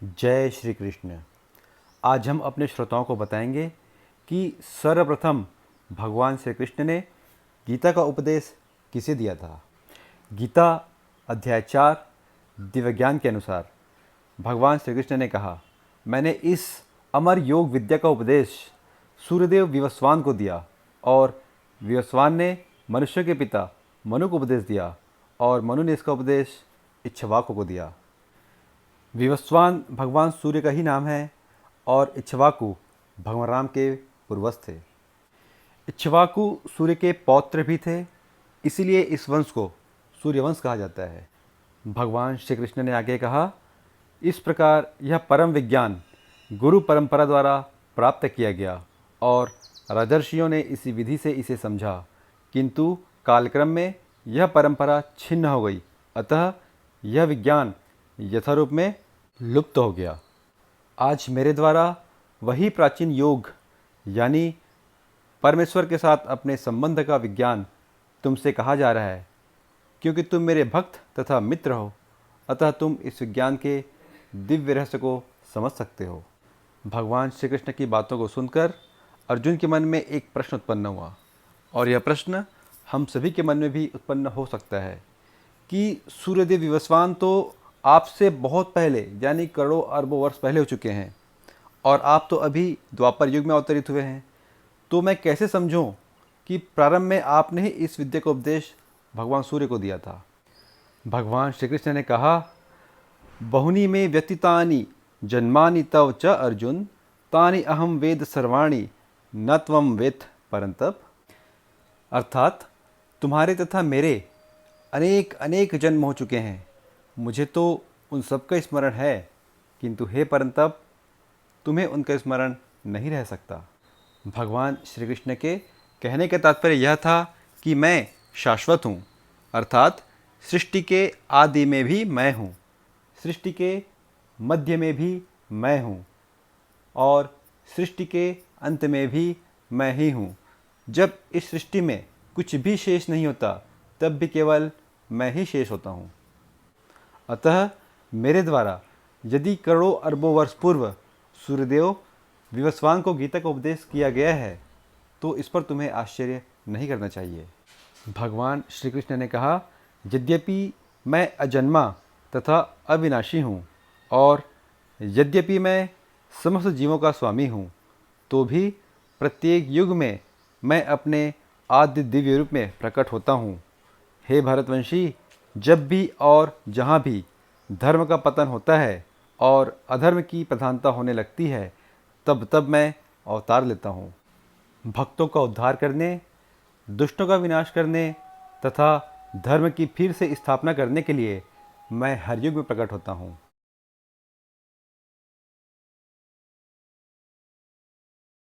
जय श्री कृष्ण। आज हम अपने श्रोताओं को बताएंगे कि सर्वप्रथम भगवान श्री कृष्ण ने गीता का उपदेश किसे दिया था। गीता अध्याय 4 दिव्य ज्ञान के अनुसार भगवान श्री कृष्ण ने कहा, मैंने इस अमर योग विद्या का उपदेश सूर्यदेव विवस्वान को दिया और विवस्वान ने मनुष्य के पिता मनु को उपदेश दिया और मनु ने इसका उपदेश इक्ष्वाकु को दिया। विवस्वान भगवान सूर्य का ही नाम है और इक्ष्वाकु भगवान राम के पूर्वज थे। इक्ष्वाकु सूर्य के पौत्र भी थे, इसीलिए इस वंश को सूर्यवंश कहा जाता है। भगवान श्री कृष्ण ने आगे कहा, इस प्रकार यह परम विज्ञान गुरु परंपरा द्वारा प्राप्त किया गया और राजर्षियों ने इसी विधि से इसे समझा, किंतु कालक्रम में यह परंपरा छिन्न हो गई, अतः यह विज्ञान यथारूप में लुप्त हो गया। आज मेरे द्वारा वही प्राचीन योग यानी परमेश्वर के साथ अपने संबंध का विज्ञान तुमसे कहा जा रहा है, क्योंकि तुम मेरे भक्त तथा मित्र हो, अतः तुम इस विज्ञान के दिव्य रहस्य को समझ सकते हो। भगवान श्री कृष्ण की बातों को सुनकर अर्जुन के मन में एक प्रश्न उत्पन्न हुआ, और यह प्रश्न हम सभी के मन में भी उत्पन्न हो सकता है कि सूर्यदेव विवस्वान तो आपसे बहुत पहले यानी करोड़ों अरबों वर्ष पहले हो चुके हैं और आप तो अभी द्वापर युग में अवतरित हुए हैं, तो मैं कैसे समझूं कि प्रारंभ में आपने ही इस विद्या का उपदेश भगवान सूर्य को दिया था। भगवान श्री कृष्ण ने कहा, बहुनी में व्यतीतानि जन्मानि तव च अर्जुन, तानि अहम वेद सर्वाणि न त्वं वेत्थ परंतप। अर्थात तुम्हारे तथा मेरे अनेक अनेक जन्म हो चुके हैं, मुझे तो उन सब का स्मरण है, किंतु हे परंतप तुम्हें उनका स्मरण नहीं रह सकता। भगवान श्री कृष्ण के कहने का तात्पर्य यह था कि मैं शाश्वत हूँ, अर्थात सृष्टि के आदि में भी मैं हूँ, सृष्टि के मध्य में भी मैं हूँ और सृष्टि के अंत में भी मैं ही हूँ। जब इस सृष्टि में कुछ भी शेष नहीं होता, तब भी केवल मैं ही शेष होता हूँ। अतः मेरे द्वारा यदि करोड़ों अरबों वर्ष पूर्व सूर्यदेव विवस्वान को गीता का उपदेश किया गया है, तो इस पर तुम्हें आश्चर्य नहीं करना चाहिए। भगवान श्री कृष्ण ने कहा, यद्यपि मैं अजन्मा तथा अविनाशी हूँ और यद्यपि मैं समस्त जीवों का स्वामी हूँ, तो भी प्रत्येक युग में मैं अपने आद्य दिव्य रूप में प्रकट होता हूँ। हे भरतवंशी, जब भी और जहाँ भी धर्म का पतन होता है और अधर्म की प्रधानता होने लगती है, तब तब मैं अवतार लेता हूँ। भक्तों का उद्धार करने, दुष्टों का विनाश करने तथा धर्म की फिर से स्थापना करने के लिए मैं हर युग में प्रकट होता हूँ।